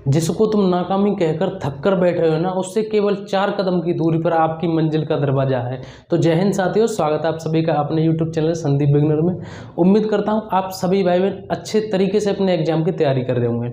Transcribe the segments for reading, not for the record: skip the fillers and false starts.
जिसको तुम नाकामी कहकर थक कर बैठे हो ना, उससे केवल 4 कदम की दूरी पर आपकी मंजिल का दरवाजा है। तो जय हिंद साथियों, स्वागत है आप सभी का अपने यूट्यूब चैनल संदीप बिगनर में। उम्मीद करता हूँ आप सभी भाई बहन अच्छे तरीके से अपने एग्जाम की तैयारी कर रहे होंगे।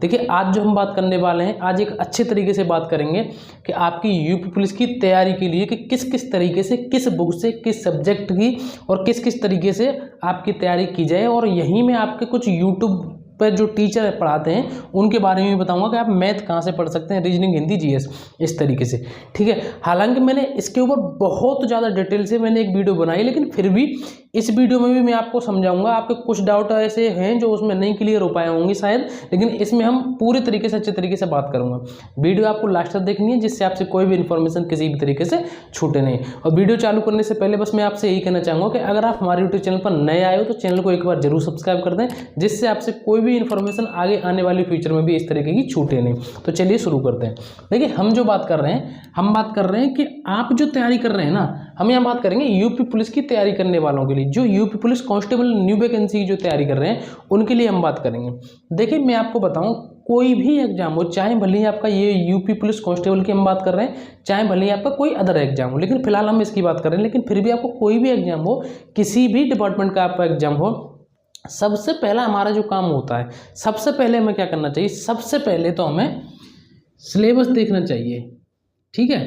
देखिए, आज जो हम बात करने वाले हैं, आज एक अच्छे तरीके से बात करेंगे कि आपकी यूपी पुलिस की तैयारी के लिए कि किस किस तरीके से, किस बुक से, किस सब्जेक्ट की और किस किस तरीके से आपकी तैयारी की जाए। और यहीं में आपके कुछ यूट्यूब पर जो टीचर पढ़ाते हैं उनके बारे में भी बताऊंगा कि आप मैथ कहाँ से पढ़ सकते हैं, रीजनिंग, हिंदी, जीएस, इस तरीके से। ठीक है, हालांकि मैंने इसके ऊपर बहुत ज़्यादा डिटेल से मैंने एक वीडियो बनाई, लेकिन फिर भी इस वीडियो में भी मैं आपको समझाऊंगा। आपके कुछ डाउट ऐसे हैं जो उसमें नहीं क्लियर हो पाए होंगे शायद, लेकिन इसमें हम पूरे तरीके से, अच्छे तरीके से बात करूंगा। वीडियो आपको लास्ट तक देखनी है, जिससे आपसे कोई भी इन्फॉर्मेशन किसी भी तरीके से छूटे नहीं। और वीडियो चालू करने से पहले बस मैं आपसे यही कहना चाहूँगा कि अगर आप हमारे यूट्यूब चैनल पर नए आए हो तो चैनल को एक बार जरूर सब्सक्राइब कर दें, जिससे आपसे कोई भी इन्फॉर्मेशन आगे आने वाली फ्यूचर में भी इस तरीके की छूटे नहीं। तो चलिए शुरू करते हैं। देखिए, हम जो बात कर रहे हैं, हम बात कर रहे हैं कि आप जो तैयारी कर रहे हैं ना, हम यहाँ बात करेंगे यूपी पुलिस की तैयारी करने वालों के लिए, जो UP police constable new vacancy की जो तैयारी कर रहे हैं उनके लिए हम बात करेंगे। देखिए, मैं आपको बताऊं, कोई भी एग्जाम हो, चाहे भले ही आपका ये यूपी पुलिस कांस्टेबल की हम बात कर रहे हैं, चाहे भले ही आपका कोई अदर एग्जाम हो, लेकिन फिलहाल हम इसकी बात कर रहे हैं। लेकिन फिर भी आपको कोई भी एग्जाम हो, किसी भी डिपार्टमेंट का आपका एग्जाम हो, सबसे पहला हमारा जो काम होता है, सबसे पहले हमें क्या करना चाहिए? सबसे पहले तो हमें सिलेबस देखना चाहिए। ठीक है,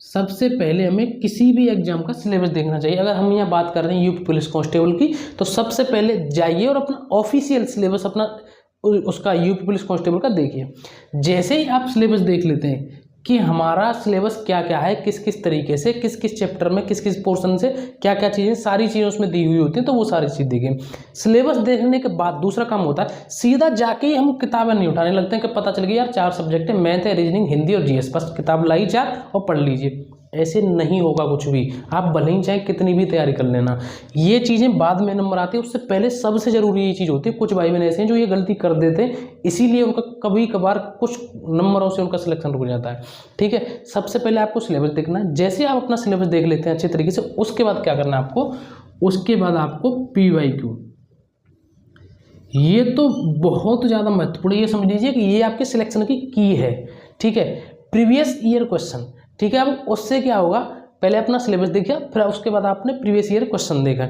सबसे पहले हमें किसी भी एग्जाम का सिलेबस देखना चाहिए। अगर हम यहाँ बात कर रहे हैं यूपी पुलिस कांस्टेबल की, तो सबसे पहले जाइए और अपना ऑफिशियल सिलेबस, अपना उसका यूपी पुलिस कांस्टेबल का देखिए। जैसे ही आप सिलेबस देख लेते हैं कि हमारा सिलेबस क्या क्या है, किस किस तरीके से, किस किस चैप्टर में, किस किस पोर्शन से क्या क्या चीज़ें, सारी चीज़ें उसमें दी हुई होती हैं, तो वो सारी चीज़ देखें। सिलेबस देखने के बाद दूसरा काम होता है, सीधा जाके ही हम किताबें नहीं उठाने लगते हैं कि पता चल गया यार 4 सब्जेक्ट है, मैथ है, रीजनिंग, हिंदी और जीएस, बस किताब लाई 4 और पढ़ लीजिए। ऐसे नहीं होगा कुछ भी। आप भले ही चाहे कितनी भी तैयारी कर लेना, ये चीज़ें बाद में नंबर आती है, उससे पहले सबसे जरूरी ये चीज़ होती है। कुछ भाई बहन ऐसे हैं जो ये गलती कर देते हैं, इसीलिए उनका कभी कभार कुछ नंबरों से उनका सिलेक्शन रुक जाता है। ठीक है, सबसे पहले आपको सिलेबस देखना है। जैसे आप अपना सिलेबस देख लेते हैं अच्छे तरीके से, उसके बाद क्या करना है आपको? उसके बाद आपको PYQ, ये तो बहुत ज़्यादा महत्वपूर्ण, ये समझ लीजिए कि ये आपके सिलेक्शन की है। ठीक है, प्रीवियस ईयर क्वेश्चन। ठीक है, अब उससे क्या होगा? पहले अपना सिलेबस देखिए, फिर उसके बाद आपने प्रीवियस ईयर क्वेश्चन देखा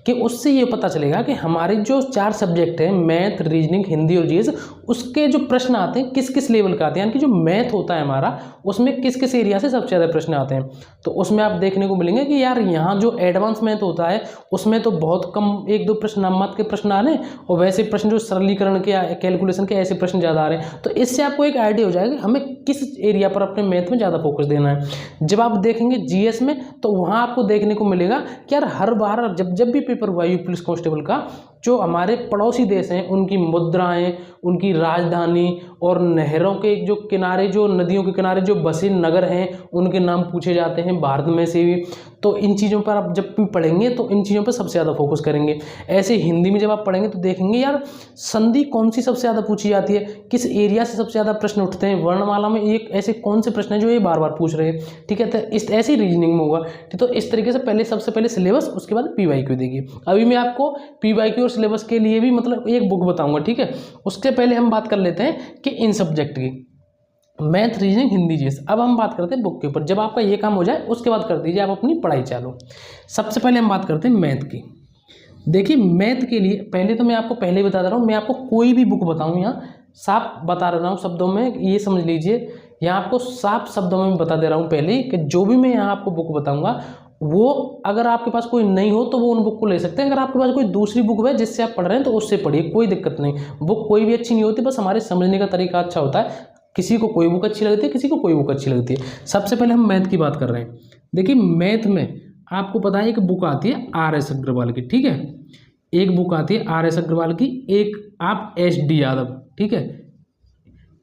कि उससे ये पता चलेगा कि हमारे जो 4 सब्जेक्ट हैं, मैथ, रीजनिंग, हिंदी और जीएस, उसके जो प्रश्न आते हैं किस किस लेवल का आते हैं। यानी कि जो मैथ होता है हमारा, उसमें किस किस एरिया से सबसे ज़्यादा प्रश्न आते हैं। तो उसमें आप देखने को मिलेंगे कि यार यहाँ जो एडवांस मैथ होता है उसमें तो बहुत कम 1-2 प्रश्न नाममात्र के प्रश्न आ रहे हैं, और वैसे प्रश्न जो सरलीकरण के, कैलकुलेशन के, ऐसे प्रश्न ज़्यादा आ रहे हैं। तो इससे आपको एक आइडिया हो जाएगा कि हमें किस एरिया पर अपने मैथ में ज़्यादा फोकस देना है। जब आप देखेंगे जीएस में, तो वहां आपको देखने को मिलेगा कि यार हर बार जब भी पेपर हुआ यूपी पुलिस कांस्टेबल का, जो हमारे पड़ोसी देश हैं उनकी मुद्राएं, उनकी राजधानी और नहरों के जो किनारे, जो नदियों के किनारे जो बसे नगर हैं, उनके नाम पूछे जाते हैं भारत में से भी। तो इन चीज़ों पर आप जब भी पढ़ेंगे तो इन चीज़ों पर सबसे ज़्यादा फोकस करेंगे। ऐसे हिंदी में जब आप पढ़ेंगे तो देखेंगे यार संधि कौन सी सबसे ज़्यादा पूछी जाती है, किस एरिया से सबसे ज़्यादा प्रश्न उठते हैं, वर्णमाला में एक ऐसे कौन से प्रश्न है जो ये बार बार पूछ रहे हैं। ठीक है, तो इस ऐसी रीजनिंग में होगा। तो इस तरीके से पहले, सबसे पहले सिलेबस, उसके बाद PYQ देखिए। अभी मैं आपको PYQ और सिलेबस के लिए भी मतलब एक बुक बताऊंगा। ठीक है, उसके पहले हम बात कर लेते हैं कि इन सब्जेक्ट की, मैथ, रीजनिंग, हिंदी, जीएस। अब हम बात करते हैं बुक के ऊपर। जब आपका ये काम हो जाए उसके बाद कर दीजिए आप अपनी पढ़ाई चालू। सबसे पहले हम बात करते हैं मैथ की। देखिए, मैथ के लिए पहले तो मैं आपको पहले बता दे रहा हूँ, मैं आपको कोई भी बुक बताऊँ यहाँ साफ बता रहा हूँ शब्दों में, ये समझ लीजिए, यहाँ आपको साफ शब्दों में बता दे रहा हूँ पहले कि जो भी मैं यहाँ आपको बुक बताऊँगा, वो अगर आपके पास कोई नहीं हो तो वो उन बुक को ले सकते हैं। अगर आपके पास कोई दूसरी बुक है जिससे आप पढ़ रहे हैं तो उससे पढ़िए, कोई दिक्कत नहीं। बुक कोई भी अच्छी नहीं होती, बस हमारे समझने का तरीका अच्छा होता है। किसी को कोई बुक अच्छी लगती है, किसी को कोई बुक अच्छी लगती है। सबसे पहले हम मैथ की बात कर रहे हैं। देखिए, मैथ में आपको पता है एक बुक आती है RS अग्रवाल की। ठीक है, एक बुक आती है RS अग्रवाल की, एक आप SD यादव। ठीक है,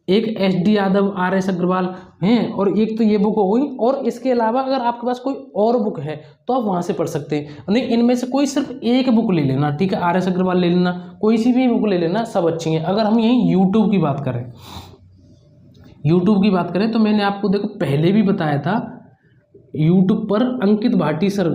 एक SD यादव, RS अग्रवाल हैं, और एक तो ये बुक हो गई। और इसके अलावा अगर आपके पास कोई और बुक है तो आप वहाँ से पढ़ सकते हैं। नहीं, इनमें से कोई सिर्फ एक बुक ले लेना। ठीक है, RS अग्रवाल ले लेना, कोई सी भी बुक ले लेना, सब अच्छी हैं। अगर हम यहीं यूट्यूब की बात करें, तो मैंने आपको देखो पहले भी बताया था, यूट्यूब पर अंकित भाटी सर,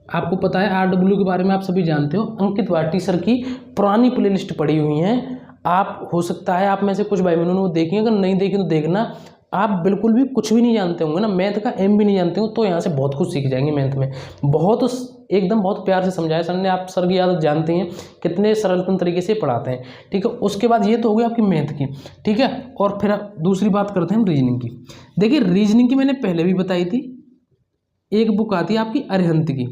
आपको पता है RW के बारे में आप सभी जानते हो, अंकित भाटी सर की पुरानी प्लेलिस्ट पड़ी हुई हैं। आप हो सकता है आप में से कुछ भाई बहनों ने वो देखी, अगर नहीं देखी तो देखना। आप बिल्कुल भी कुछ भी नहीं जानते होंगे ना, मैथ का एम भी नहीं जानते हो, तो यहाँ से बहुत कुछ सीख जाएंगे मैथ में। बहुत एकदम बहुत प्यार से समझाया सर ने, आप सर की आदत जानते हैं कितने सरलतम तरीके से पढ़ाते हैं, ठीक है। उसके बाद ये तो हो गई आपकी मैथ की, ठीक है। और फिर दूसरी बात करते हैं हम रीजनिंग की। देखिए रीजनिंग की मैंने पहले भी बताई थी, एक बुक आती है आपकी अरिहंत की,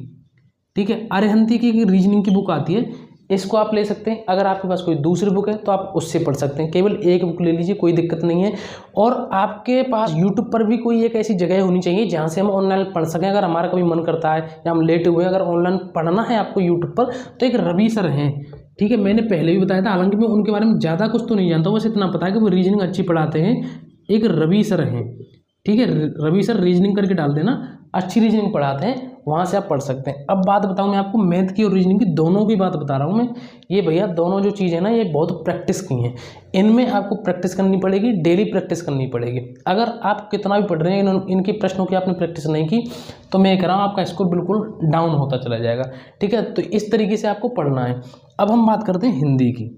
ठीक है। अरिहंत की रीजनिंग की बुक आती है, इसको आप ले सकते हैं। अगर आपके पास कोई दूसरी बुक है तो आप उससे पढ़ सकते हैं, केवल एक बुक ले लीजिए, कोई दिक्कत नहीं है। और आपके पास यूट्यूब पर भी कोई एक ऐसी जगह होनी चाहिए जहाँ से हम ऑनलाइन पढ़ सकें। अगर हमारा कभी मन करता है या हम लेटे हुए हैं, अगर ऑनलाइन पढ़ना है आपको यूट्यूब पर, तो एक रवि सर हैं, ठीक है। मैंने पहले भी बताया था, हालांकि मैं उनके बारे में ज़्यादा कुछ तो नहीं जानता हूँ, बस इतना पता है कि वो रीजनिंग अच्छी पढ़ाते हैं। एक रवि सर हैं, ठीक है। रवि सर रीजनिंग करके डाल देना, अच्छी रीजनिंग पढ़ाते हैं, वहाँ से आप पढ़ सकते हैं। अब बात बताऊँ मैं आपको मैथ की और रीजनिंग की, दोनों की बात बता रहा हूँ मैं। ये भैया दोनों जो चीज़ें ना, ये बहुत प्रैक्टिस की हैं, इनमें आपको प्रैक्टिस करनी पड़ेगी, डेली प्रैक्टिस करनी पड़ेगी। अगर आप कितना भी पढ़ रहे हैं, इनके प्रश्नों की आपने प्रैक्टिस नहीं की, तो मैं कह रहा हूँ आपका स्कोर बिल्कुल डाउन होता चला जाएगा, ठीक है। तो इस तरीके से आपको पढ़ना है। अब हम बात करते हैं हिंदी की।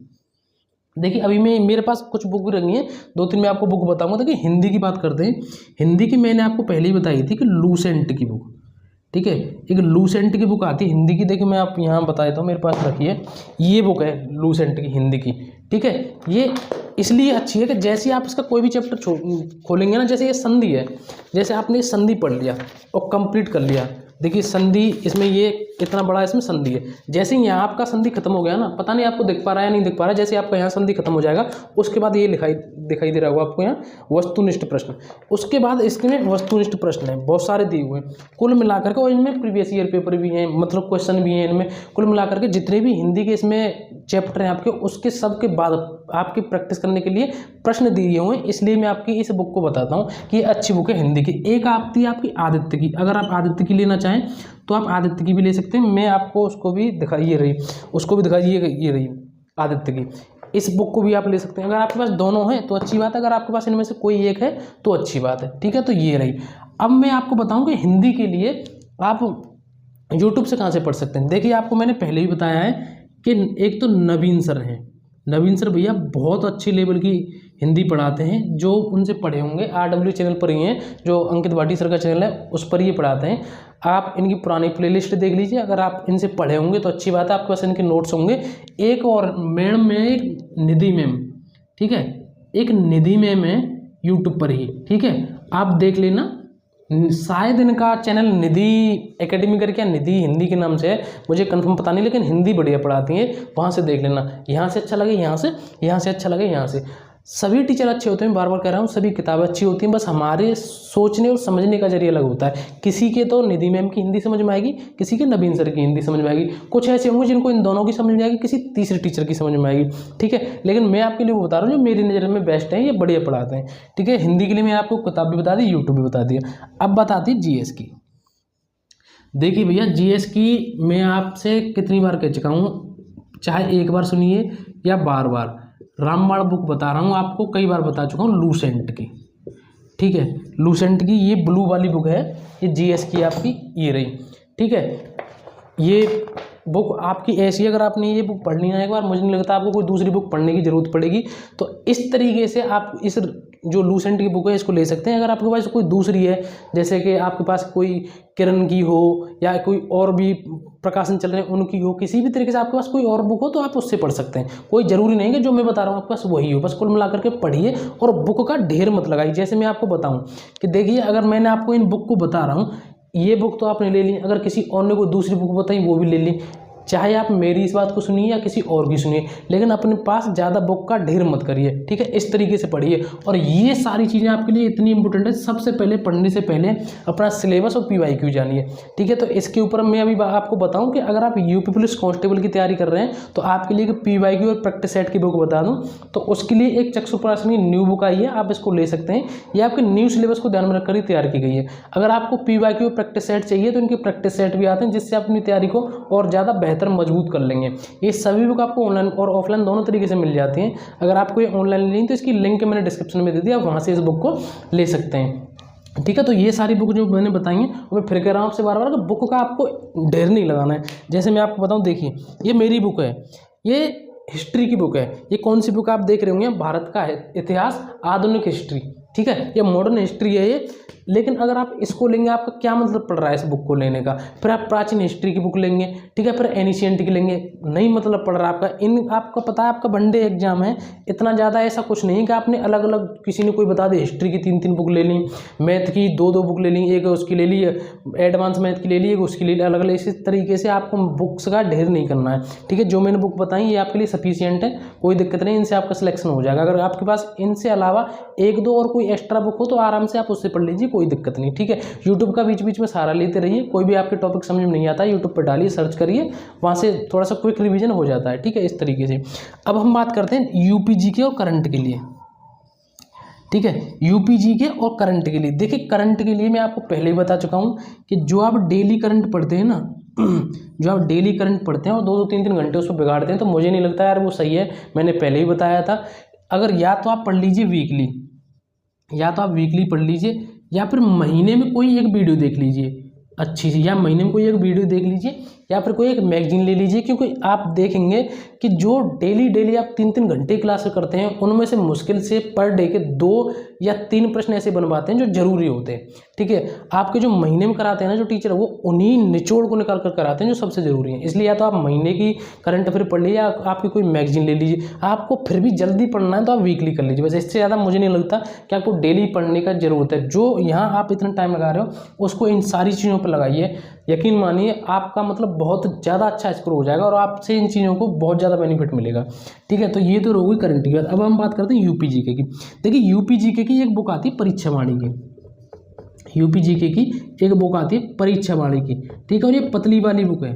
देखिए अभी मेरे पास कुछ बुक रखी है, 2-3 मैं आपको बुक बताऊंगा। देखिए हिंदी की बात करते हैं। हिंदी की मैंने आपको पहले ही बताई थी कि लूसेंट की बुक, ठीक है। एक लूसेंट की बुक आती है हिंदी की। देखिए मैं आप यहाँ बता देता हूँ, मेरे पास रखी है, ये बुक है लूसेंट की हिंदी की, ठीक है। ये इसलिए अच्छी है कि जैसे आप इसका कोई भी चैप्टर खोलेंगे ना, जैसे ये संधि है, जैसे आपने ये संधि पढ़ लिया और कंप्लीट कर लिया। देखिए संधि इसमें ये इतना बड़ा इसमें संधि है, जैसे ही यहाँ आपका संधि खत्म हो गया ना, पता नहीं आपको दिख पा रहा है या नहीं दिख पा रहा है, जैसे आपका यहाँ संधि खत्म हो जाएगा, उसके बाद ये दिखाई दे रहा होगा आपको यहाँ वस्तुनिष्ठ प्रश्न। उसके बाद इसमें वस्तुनिष्ठ प्रश्न है, बहुत सारे दिए हुए हैं कुल मिलाकर के, और इनमें प्रीवियस ईयर पेपर भी हैं, मतलब क्वेश्चन भी हैं इनमें। कुल मिलाकर के जितने भी हिंदी के इसमें चैप्टर हैं आपके, उसके सब के बाद आपकी प्रैक्टिस करने के लिए प्रश्न दिए हुए हैं। इसलिए मैं आपकी इस बुक को बताता हूँ कि ये अच्छी बुक है हिंदी की। एक आती है आपकी आदित्य की, अगर आप आदित्य की लेना चाहें तो आप आदित्य की भी ले सकते हैं। मैं आपको उसको भी दिखाइए रही, उसको भी दिखाइए, ये रही आदित्य की, इस बुक को भी आप ले सकते हैं। अगर आपके पास दोनों हैं तो अच्छी बात है, अगर आपके पास इनमें से कोई एक है तो अच्छी बात है, ठीक है। तो ये रही। अब मैं आपको बताऊं कि हिंदी के लिए आप यूट्यूब से कहाँ से पढ़ सकते हैं। देखिए आपको मैंने पहले ही बताया है कि एक तो नवीन सर हैं, नवीन सर भैया बहुत अच्छी लेवल की हिंदी पढ़ाते हैं। जो उनसे पढ़े होंगे RW चैनल पर ही हैं, जो अंकित भाटी सर का चैनल है उस पर ये पढ़ाते हैं। आप इनकी पुरानी प्लेलिस्ट देख लीजिए, अगर आप इनसे पढ़े होंगे तो अच्छी बात है, आपके पास इनके नोट्स होंगे। एक और मैडम में एक निधि मैम, ठीक है, एक निधि मैम है यूट्यूब पर ही, ठीक है, आप देख लेना। शायद इनका चैनल निधि एकेडमी करके या निधि हिंदी के नाम से है, मुझे कंफर्म पता नहीं, लेकिन हिंदी बढ़िया पढ़ाती हैं, वहाँ से देख लेना। यहाँ से अच्छा लगे यहाँ से, यहाँ से अच्छा लगे यहाँ से। सभी टीचर अच्छे होते हैं, बार बार कह रहा हूँ, सभी किताबें अच्छी होती हैं, बस हमारे सोचने और समझने का जरिया अलग होता है। किसी के तो निधि मैम की हिंदी समझ में आएगी, किसी के नवीन सर की हिंदी समझ में आएगी, कुछ ऐसे होंगे जिनको इन दोनों की समझ में आएगी, किसी तीसरे टीचर की समझ में आएगी, ठीक है। लेकिन मैं आपके लिए वो बता रहा हूँ जो मेरी नज़र में बेस्ट है, ये बढ़िया पढ़ाते हैं, ठीक है। हिंदी के लिए मैं आपको किताब भी बता दी, यूट्यूब भी बता दिया। अब बताती GS की। देखिए भैया GS की मैं आपसे कितनी बार कह चुका हूँ, चाहे एक बार सुनिए या बार बार, रामबाण बुक बता रहा हूँ आपको, कई बार बता चुका हूँ, लूसेंट की, ठीक है। लूसेंट की ये ब्लू वाली बुक है, ये GS की आपकी ये रही, ठीक है। ये बुक आपकी ऐसी, अगर आपने ये बुक पढ़ ली ना एक बार, मुझे नहीं लगता आपको कोई दूसरी बुक पढ़ने की ज़रूरत पड़ेगी। तो इस तरीके से आप इस जो लूसेंट की बुक है इसको ले सकते हैं। अगर आपके पास कोई दूसरी है, जैसे कि आपके पास कोई किरण की हो या कोई और भी प्रकाशन चल रहे हैं उनकी हो, किसी भी तरीके से आपके पास कोई और बुक हो तो आप उससे पढ़ सकते हैं। कोई ज़रूरी नहीं है जो मैं बता रहा हूँ आपके पास वही हो, बस कुल मिलाकर के पढ़िए और बुक का ढेर मत लगाइए। जैसे मैं आपको बताऊँ कि देखिए, अगर मैंने आपको इन बुक को बता रहा हूँ, ये बुक तो आपने ले ली, अगर किसी और ने कोई दूसरी बुक बताई वो भी ले ली, चाहे आप मेरी इस बात को सुनिए या किसी और की सुनिए, लेकिन अपने पास ज़्यादा बुक का ढेर मत करिए, ठीक है। इस तरीके से पढ़िए। और ये सारी चीज़ें आपके लिए इतनी इंपॉर्टेंट है, सबसे पहले पढ़ने से पहले अपना सिलेबस और PYQ जानिए, ठीक है। तो इसके ऊपर मैं अभी आपको बताऊं कि अगर आप यूपी पुलिस कांस्टेबल की तैयारी कर रहे हैं तो आपके लिए PYQ और प्रैक्टिस सेट की बुक बता दूँ, तो उसके लिए एक चक्षुप्रकाशन की न्यू बुक आई है, आप इसको ले सकते हैं। ये आपके न्यू सिलेबस को ध्यान में रखकर ही तैयार की गई है। अगर आपको PYQ और प्रैक्टिस सेट चाहिए तो इनके प्रैक्टिस सेट भी आते हैं, जिससे आप अपनी तैयारी को और ज़्यादा बेहतर मजबूत कर लेंगे। ये सभी बुक आपको ऑनलाइन और ऑफलाइन दोनों तरीके से मिल जाती हैं। अगर आपको ये ऑनलाइन लेनी तो इसकी लिंक मैंने डिस्क्रिप्शन में दे दी, आप वहाँ से इस बुक को ले सकते हैं, ठीक है। तो ये सारी बुक जो मैंने बताई हैं, मैं फिर कह रहा हूँ आपसे बार बार कि बुक का आपको ढेर नहीं लगाना है। जैसे मैं आपको बताऊँ, देखिए ये मेरी बुक है, ये हिस्ट्री की बुक है। ये कौन सी बुक आप देख रहे होंगे, भारत का इतिहास आधुनिक हिस्ट्री, ठीक है, ये मॉडर्न हिस्ट्री है ये। लेकिन अगर आप इसको लेंगे, आपका क्या मतलब पड़ रहा है इस बुक को लेने का। फिर आप प्राचीन हिस्ट्री की बुक लेंगे, ठीक है, फिर एनिशियंट की लेंगे, नहीं मतलब पड़ रहा है आपका। आपको पता है आपका वनडे एग्जाम है, इतना ज़्यादा ऐसा कुछ नहीं कि आपने अलग अलग, किसी ने कोई बता दे हिस्ट्री की 3-3 बुक ले ली, मैथ की 2-2 बुक ले ली, एक उसकी ले ली, एडवांस मैथ की ले ली, एक उसकी ले ली, अलग अलग। इसी तरीके से आपको बुक्स का ढेर नहीं करना है, ठीक है। जो मैंने बुक बताई ये आपके लिए सफिशियंट है, कोई दिक्कत नहीं, इनसे आपका सिलेक्शन हो जाएगा। अगर आपके पास इनसे अलावा 1-2 और कोई एक्स्ट्रा बुक हो तो आराम से आप उससे पढ़ लीजिए, कोई दिक्कत नहीं, ठीक है। यूट्यूब का बीच बीच में सहारा लेते रहिए, कोई भी आपके टॉपिक समझ में नहीं आता यूट्यूब पर डालिए, सर्च करिए, वहाँ से थोड़ा सा क्विक रिवीजन हो जाता है, ठीक है, इस तरीके से। अब हम बात करते हैं यूपीजी के और करंट के लिए, ठीक है, यूपीजी के और करंट के लिए। देखिए करंट के लिए मैं आपको पहले ही बता चुका हूँ कि जो आप डेली करंट पढ़ते हैं ना, जो आप डेली करंट पढ़ते हैं और 2-2, 3-3 घंटे उसको बिगाड़ते हैं, तो मुझे नहीं लगता यार वो सही है। मैंने पहले ही बताया था, अगर या तो आप पढ़ लीजिए वीकली, या तो आप वीकली पढ़ लीजिए, या फिर महीने में कोई एक वीडियो देख लीजिए अच्छी सी, या महीने में कोई एक वीडियो देख लीजिए, या फिर कोई एक मैगजीन ले लीजिए। क्योंकि आप देखेंगे कि जो डेली आप 3-3 घंटे क्लास करते हैं, उनमें से मुश्किल से पर डे के 2 या 3 प्रश्न ऐसे बनवाते हैं जो जरूरी होते हैं, ठीक है। आपके जो महीने में कराते हैं ना जो टीचर, वो उन्हीं निचोड़ को निकाल कर कराते हैं जो सबसे जरूरी है। इसलिए या तो आप महीने की करंट अफेयर पढ़ लीजिए, या आपकी कोई मैगजीन ले लीजिए। आपको फिर भी जल्दी पढ़ना है तो आप वीकली कर लीजिए, बस इससे ज़्यादा मुझे नहीं लगता कि आपको डेली पढ़ने का जरूरत है। जो यहाँ आप इतना टाइम लगा रहे हो उसको इन सारी चीज़ों पर लगाइए, यकीन मानिए आपका मतलब बहुत ज़्यादा अच्छा स्कोर हो जाएगा और आपसे इन चीज़ों को बहुत ज़्यादा बेनिफिट मिलेगा, ठीक है। तो ये तो होगी करंट की बात। अब हम बात करते हैं यूपीजीके की। देखिए यूपीजीके की एक बुक आती है परीक्षावाणी की, यूपीजीके की एक बुक आती है परीक्षावाणी की, ठीक है, और ये पतली वाली बुक है,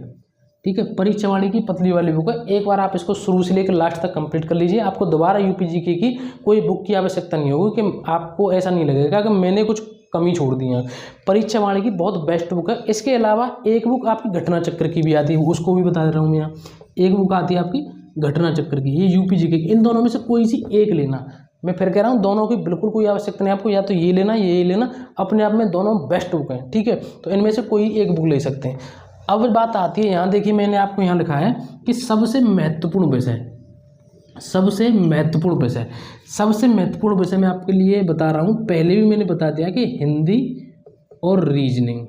ठीक है, परीक्षावाणी की पतली वाली बुक है। एक बार आप इसको शुरू से लेकर लास्ट तक कंप्लीट कर लीजिए, आपको दोबारा यूपीजीके की कोई बुक की आवश्यकता नहीं होगी, कि आपको ऐसा नहीं लगेगा कि मैंने कुछ कमी छोड़ दी है। परीक्षावाणी की बहुत बेस्ट बुक है। इसके अलावा एक बुक आपकी घटना चक्र की भी आती है, उसको भी बता दे रहा हूँ मैं यहाँ। एक बुक आती है आपकी घटना चक्र की, ये यूपीजीके की। इन दोनों में से कोई सी एक लेना, मैं फिर कह रहा हूँ दोनों की बिल्कुल कोई आवश्यकता नहीं आपको, या तो ये लेना ये लेना, अपने आप में दोनों बेस्ट बुक हैं, ठीक है। तो इनमें से कोई एक बुक ले सकते हैं। अब बात आती है यहाँ, देखिए मैंने आपको यहाँ लिखा है कि सबसे महत्वपूर्ण विषय, सबसे महत्वपूर्ण विषय, सबसे महत्वपूर्ण विषय मैं आपके लिए बता रहा हूँ। पहले भी मैंने बता दिया कि हिंदी और रीजनिंग,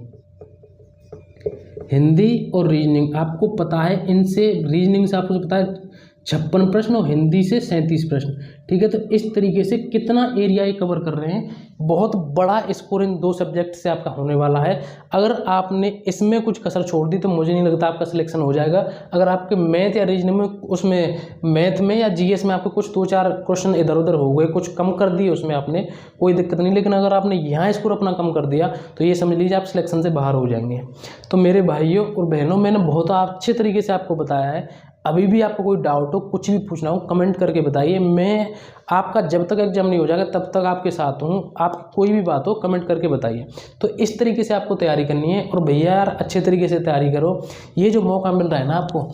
हिंदी और रीजनिंग आपको पता है, इनसे रीजनिंग से आपको पता है 56 प्रश्न और हिंदी से 37 प्रश्न, ठीक है। तो इस तरीके से कितना एरिया ये कवर कर रहे हैं, बहुत बड़ा स्कोर इन 2 सब्जेक्ट से आपका होने वाला है। अगर आपने इसमें कुछ कसर छोड़ दी तो मुझे नहीं लगता आपका सिलेक्शन हो जाएगा। अगर आपके मैथ या रीजनिंग में, उसमें मैथ में या जीएस में आपको कुछ 2-4 क्वेश्चन इधर उधर हो गए, कुछ कम कर दिए उसमें आपने, कोई दिक्कत नहीं। लेकिन अगर आपने यहाँ स्कोर अपना कम कर दिया तो ये समझ लीजिए आप सिलेक्शन से बाहर हो जाएंगे। तो मेरे भाइयों और बहनों, मैंने बहुत अच्छे तरीके से आपको बताया है। अभी भी आपको कोई डाउट हो, कुछ भी पूछना हो, कमेंट करके बताइए। मैं आपका जब तक एग्जाम नहीं हो जाएगा तब तक आपके साथ हूँ। आप कोई भी बात हो कमेंट करके बताइए। तो इस तरीके से आपको तैयारी करनी है। और भैया यार अच्छे तरीके से तैयारी करो। ये जो मौका मिल रहा है ना आपको,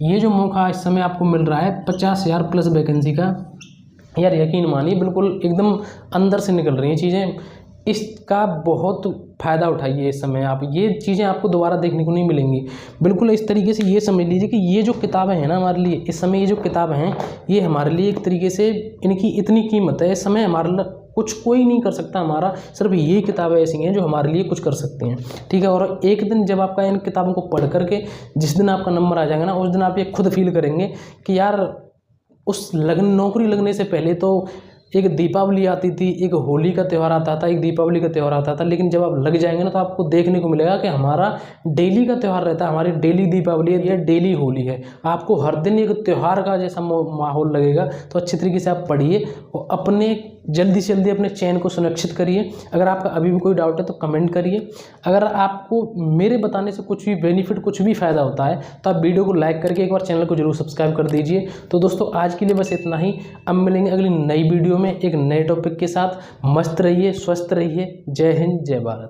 ये जो मौका इस समय आपको मिल रहा है 50,000 प्लस वैकेंसी का, यार यकीन मानिए बिल्कुल एकदम अंदर से निकल रही हैं चीज़ें। इसका बहुत फ़ायदा उठाइए इस समय आप। ये चीज़ें आपको दोबारा देखने को नहीं मिलेंगी। बिल्कुल इस तरीके से ये समझ लीजिए कि ये जो किताबें हैं ना हमारे लिए इस समय, ये जो किताबें हैं ये हमारे लिए एक तरीके से इनकी इतनी कीमत है। इस समय हमारे लिए कुछ कोई नहीं कर सकता हमारा, सिर्फ ये किताबें ऐसी हैं जो हमारे लिए कुछ कर सकती हैं, ठीक है। और एक दिन जब आपका इन किताबों को पढ़ करके जिस दिन आपका नंबर आ जाएगा ना, उस दिन आप ये खुद फील करेंगे कि यार उस नौकरी लगने से पहले तो एक दीपावली आती थी, एक होली का त्यौहार आता था, एक दीपावली का त्यौहार आता था। लेकिन जब आप लग जाएंगे ना तो आपको देखने को मिलेगा कि हमारा डेली का त्यौहार रहता है, हमारी डेली दीपावली है या डेली होली है। आपको हर दिन एक त्यौहार का जैसा माहौल लगेगा। तो अच्छी तरीके से आप पढ़िए और अपने जल्दी से जल्दी अपने चयन को सुनिश्चित करिए। अगर आपका अभी भी कोई डाउट है तो कमेंट करिए। अगर आपको मेरे बताने से कुछ भी बेनिफिट, कुछ भी फ़ायदा होता है तो आप वीडियो को लाइक करके एक बार चैनल को जरूर सब्सक्राइब कर दीजिए। तो दोस्तों आज के लिए बस इतना ही। अब मिलेंगे अगली नई वीडियो में एक नए टॉपिक के साथ। मस्त रहिए, स्वस्थ रहिए। जय हिंद, जय भारत।